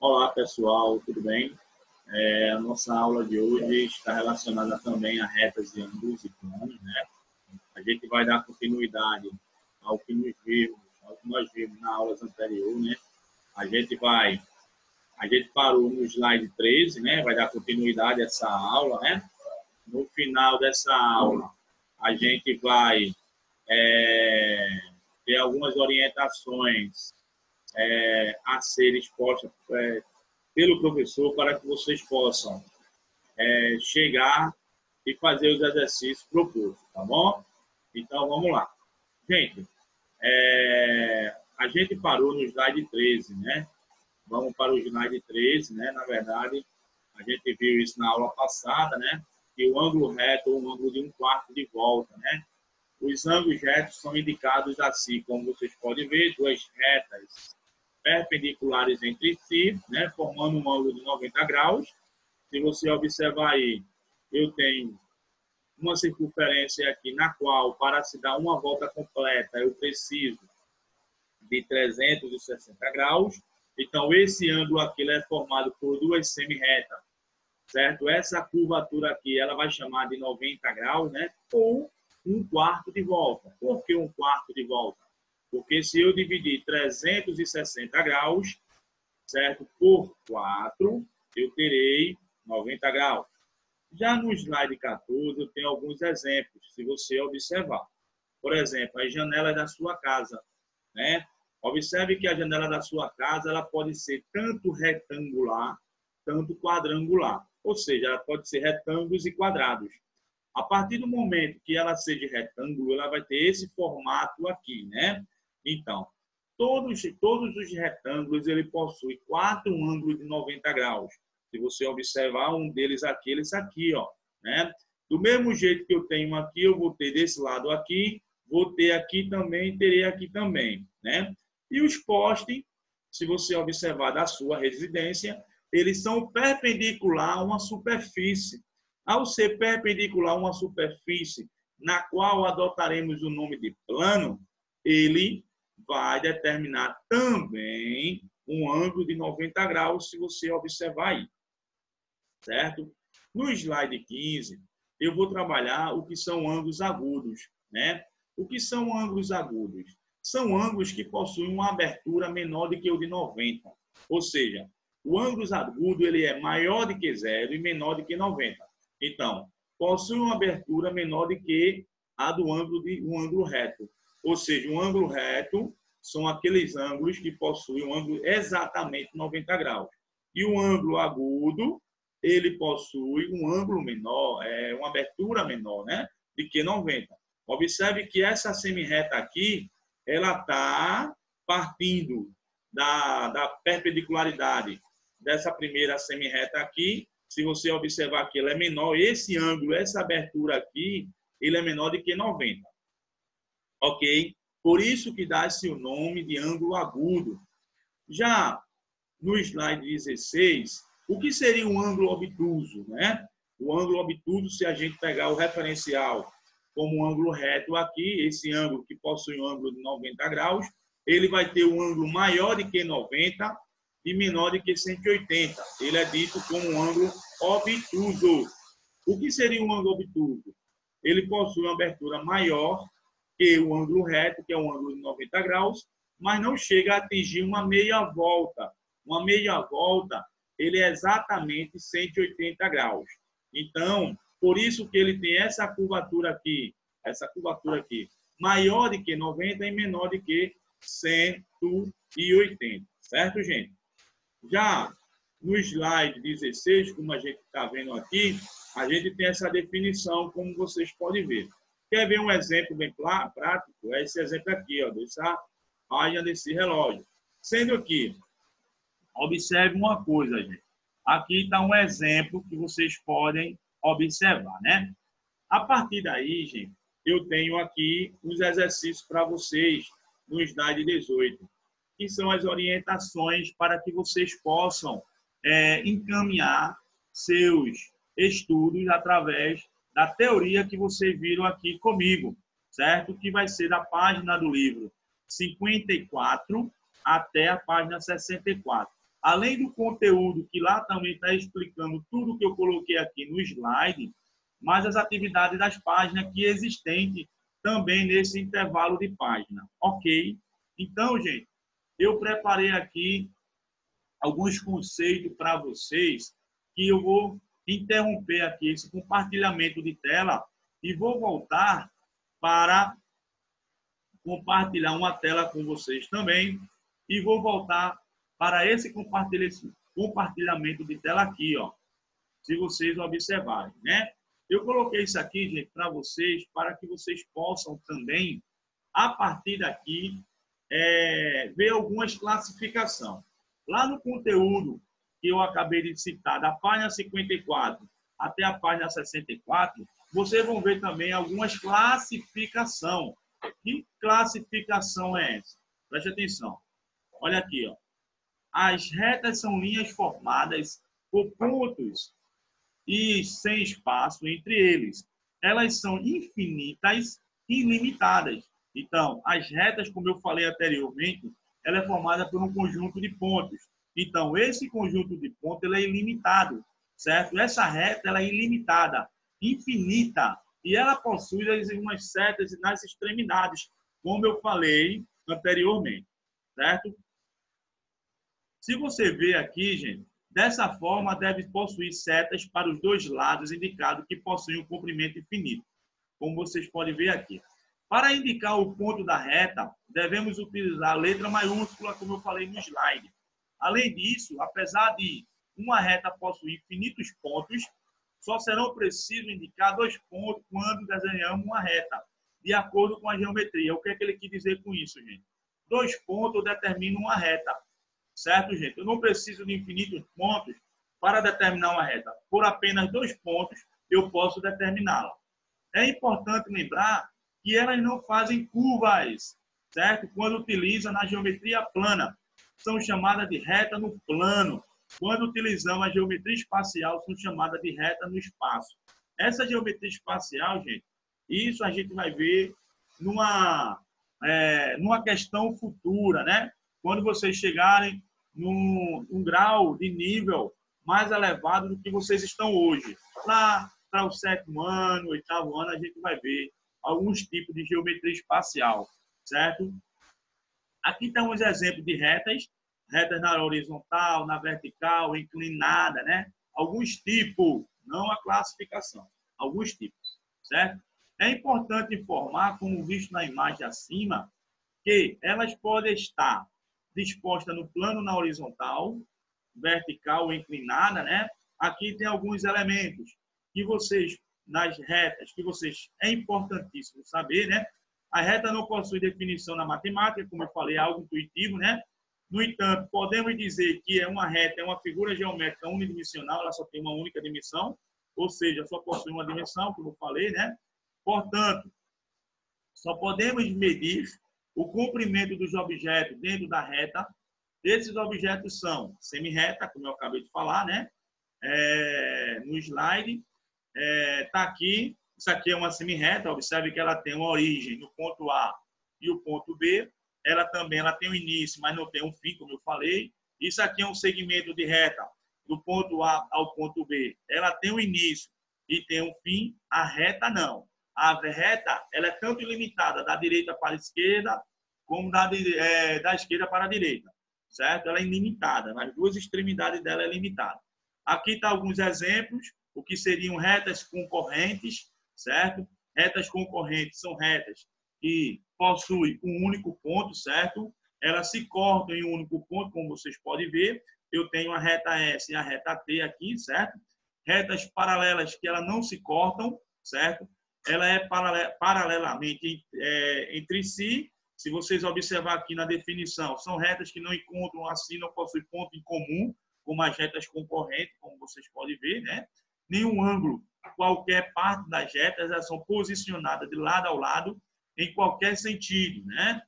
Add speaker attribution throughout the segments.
Speaker 1: Olá, pessoal, tudo bem? A nossa aula de hoje está relacionada também a retas de ângulos e planos, né? A gente vai dar continuidade ao que nós vimos nas aulas anteriores, né? A gente parou no slide 13, né? Vai dar continuidade a essa aula, né? No final dessa aula, a gente vai ter algumas orientações a serem expostas pelo professor para que vocês possam chegar e fazer os exercícios propostos, tá bom? Então, vamos lá. Gente, a gente parou no slide 13, né? Vamos para o slide 13, né? Na verdade, a gente viu isso na aula passada, né? Que o ângulo reto ou um ângulo de 1/4 de volta, né? Os ângulos retos são indicados assim, como vocês podem ver, duas retas perpendiculares entre si, né, formando um ângulo de 90 graus. Se você observar aí, eu tenho uma circunferência aqui, na qual, para se dar uma volta completa, eu preciso de 360 graus. Então, esse ângulo aqui ele é formado por duas semi-retas, certo? Essa curvatura aqui, ela vai chamar de 90 graus, né? Ou 1/4 de volta. Por que 1/4 de volta? Porque se eu dividir 360 graus, certo, por 4, eu terei 90 graus. Já no slide 14, eu tenho alguns exemplos, se você observar. Por exemplo, as janelas da sua casa, né? Observe que a janela da sua casa ela pode ser tanto retangular, tanto quadrangular. Ou seja, ela pode ser retângulos e quadrados. A partir do momento que ela seja retângulo, ela vai ter esse formato aqui, né? Então, todos os retângulos, ele possui 4 ângulos de 90 graus. Se você observar um deles aqui, esse aqui, ó, né? Do mesmo jeito que eu tenho aqui, eu vou ter desse lado aqui, vou ter aqui também, terei aqui também, né? E os postes, se você observar da sua residência, eles são perpendicular a uma superfície. Ao ser perpendicular a uma superfície na qual adotaremos o nome de plano, ele vai determinar também um ângulo de 90 graus, se você observar aí, certo? No slide 15, eu vou trabalhar o que são ângulos agudos, né? O que são ângulos agudos? São ângulos que possuem uma abertura menor do que o de 90, ou seja, o ângulo agudo ele é maior do que 0 e menor do que 90. Então, possui uma abertura menor do que a do ângulo de um ângulo reto. Ou seja, um ângulo reto são aqueles ângulos que possuem um ângulo exatamente 90 graus. E o ângulo agudo, ele possui um ângulo menor, uma abertura menor, né, do que 90. Observe que essa semi-reta aqui, ela está partindo da perpendicularidade dessa primeira semi-reta aqui. Se você observar que ela é menor, esse ângulo, essa abertura aqui, ele é menor do que 90. Ok? Por isso que dá-se o nome de ângulo agudo. Já no slide 16, o que seria um ângulo obtuso, né? O ângulo obtuso, se a gente pegar o referencial como um ângulo reto aqui, esse ângulo que possui um ângulo de 90 graus, ele vai ter um ângulo maior do que 90 e menor do que 180. Ele é dito como um ângulo obtuso. O que seria um ângulo obtuso? Ele possui uma abertura maior que o ângulo reto, que é um ângulo de 90 graus, mas não chega a atingir uma meia volta. Uma meia volta, ele é exatamente 180 graus. Então, por isso que ele tem essa curvatura aqui, maior do que 90 e menor do que 180. Certo, gente? Já no slide 16, como a gente está vendo aqui, a gente tem essa definição, como vocês podem ver. Quer ver um exemplo bem prático? É esse exemplo aqui, ó, dessa página desse relógio. Sendo que, observe uma coisa, gente. Aqui está um exemplo que vocês podem observar, né? A partir daí, gente, eu tenho aqui os exercícios para vocês no slide 18, que são as orientações para que vocês possam encaminhar seus estudos através da teoria que vocês viram aqui comigo, certo? Que vai ser da página do livro 54 até a página 64. além do conteúdo que lá também está explicando tudo que eu coloquei aqui no slide, mas as atividades das páginas que existem também nesse intervalo de página. Ok? Então, gente, eu preparei aqui alguns conceitos para vocês que eu vou interromper aqui esse compartilhamento de tela e vou voltar para compartilhar uma tela com vocês também e vou voltar para esse compartilhamento de tela aqui, ó, se vocês observarem, né? Eu coloquei isso aqui, gente, para vocês, para que vocês possam também, a partir daqui, ver algumas classificações. Lá no conteúdo que eu acabei de citar, da página 54 até a página 64, vocês vão ver também algumas classificações. Que classificação é essa? Preste atenção. Olha aqui, ó. As retas são linhas formadas por pontos e sem espaço entre eles. Elas são infinitas e ilimitadas. Então, as retas, como eu falei anteriormente, ela é formada por um conjunto de pontos. Então, esse conjunto de pontos ele é ilimitado, certo? Essa reta ela é ilimitada, infinita, e ela possui umas setas nas extremidades, como eu falei anteriormente, certo? Se você ver aqui, gente, dessa forma deve possuir setas para os dois lados indicados que possuem um comprimento infinito, como vocês podem ver aqui. Para indicar o ponto da reta, devemos utilizar a letra maiúscula, como eu falei no slide. Além disso, apesar de uma reta possuir infinitos pontos, só serão precisos indicar 2 pontos quando desenhamos uma reta, de acordo com a geometria. O que é que ele quis dizer com isso, gente? 2 pontos determinam uma reta, certo, gente? Eu não preciso de infinitos pontos para determinar uma reta. Por apenas 2 pontos, eu posso determiná-la. É importante lembrar que elas não fazem curvas, certo? Quando utiliza na geometria plana, são chamadas de reta no plano. Quando utilizamos a geometria espacial, são chamadas de reta no espaço. Essa geometria espacial, gente, isso a gente vai ver numa questão futura, né? Quando vocês chegarem num grau de nível mais elevado do que vocês estão hoje. Lá para o 7º ano, 8º ano, a gente vai ver alguns tipos de geometria espacial, certo? Aqui estão os exemplos de retas na horizontal, na vertical, inclinada, né? Alguns tipos, não a classificação, alguns tipos, certo? É importante informar, como visto na imagem acima, que elas podem estar dispostas no plano na horizontal, vertical ou inclinada, né? Aqui tem alguns elementos que vocês, nas retas, é importantíssimo saber, né? A reta não possui definição na matemática, como eu falei, é algo intuitivo, né? No entanto, podemos dizer que uma reta é uma figura geométrica unidimensional, ela só tem uma única dimensão, ou seja, só possui uma dimensão, como eu falei, né? Portanto, só podemos medir o comprimento dos objetos dentro da reta. Esses objetos são semi-reta, como eu acabei de falar, né? No slide, tá aqui. Isso aqui é uma semi-reta. Observe que ela tem uma origem no ponto A e o ponto B. Ela tem um início, mas não tem um fim, como eu falei. Isso aqui é um segmento de reta do ponto A ao ponto B. Ela tem um início e tem um fim. A reta não. A reta ela é tanto ilimitada da direita para a esquerda como da esquerda para a direita, certo? Ela é ilimitada. Nas duas extremidades dela é limitada. Aqui estão alguns exemplos, o que seriam retas concorrentes, certo? Retas concorrentes são retas que possuem um único ponto, certo? Elas se cortam em um único ponto, como vocês podem ver. Eu tenho a reta S e a reta T aqui, certo? Retas paralelas que elas não se cortam, certo? Ela é paralelamente entre si. Se vocês observar aqui na definição, são retas que não encontram assim, não possuem ponto em comum, como as retas concorrentes, como vocês podem ver, né? Nenhum ângulo, qualquer parte das retas, elas são posicionadas de lado ao lado, em qualquer sentido, né?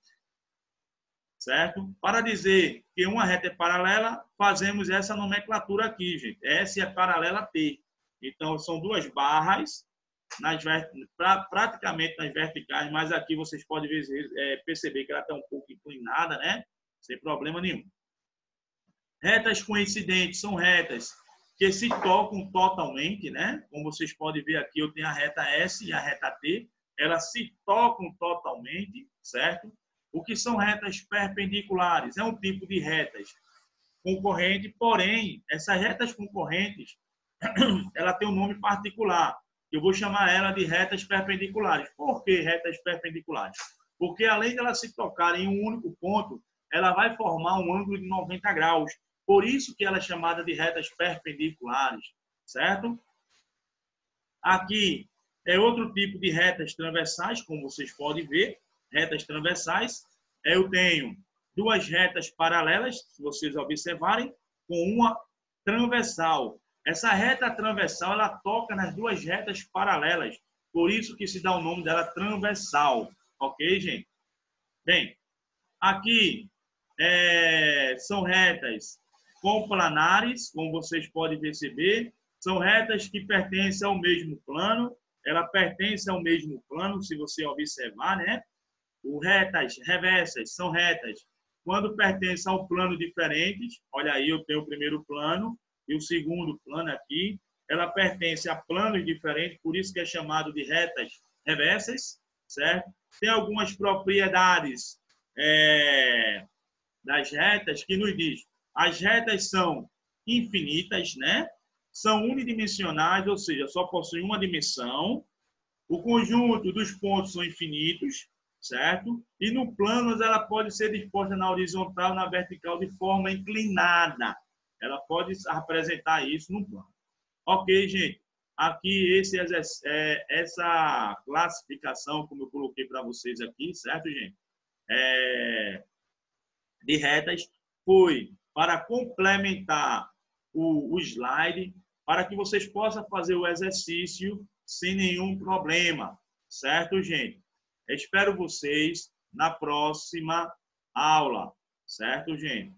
Speaker 1: Certo? Para dizer que uma reta é paralela, fazemos essa nomenclatura aqui, gente. S é paralela a T. Então, são duas barras, praticamente nas verticais, mas aqui vocês podem perceber que ela está um pouco inclinada, né? Sem problema nenhum. Retas coincidentes são retas que se tocam totalmente, né? Como vocês podem ver aqui, eu tenho a reta S e a reta T, elas se tocam totalmente, certo? O que são retas perpendiculares? É um tipo de retas concorrente, porém, essas retas concorrentes, ela tem um nome particular. Eu vou chamar ela de retas perpendiculares. Por que retas perpendiculares? Porque além de elas se tocarem em um único ponto, ela vai formar um ângulo de 90 graus. Por isso que ela é chamada de retas perpendiculares, certo? Aqui é outro tipo de retas transversais, como vocês podem ver, retas transversais. Eu tenho duas retas paralelas, se vocês observarem, com uma transversal. Essa reta transversal, ela toca nas duas retas paralelas, por isso que se dá o nome dela transversal, ok, gente? Bem, aqui são retas complanares, como vocês podem perceber, são retas que pertencem ao mesmo plano, ela pertence ao mesmo plano, se você observar, né? O retas reversas são retas quando pertencem ao plano diferentes. Olha aí, eu tenho o primeiro plano e o segundo plano aqui. Ela pertence a planos diferentes, por isso que é chamado de retas reversas, certo? Tem algumas propriedades das retas que nos diz: as retas são infinitas, né? São unidimensionais, ou seja, só possuem uma dimensão. O conjunto dos pontos são infinitos, certo? E no plano ela pode ser disposta na horizontal, na vertical, de forma inclinada. Ela pode apresentar isso no plano. Ok, gente? Aqui essa classificação, como eu coloquei para vocês aqui, certo, gente? De retas, foi para complementar o slide, para que vocês possam fazer o exercício sem nenhum problema, certo, gente? Eu espero vocês na próxima aula, certo, gente?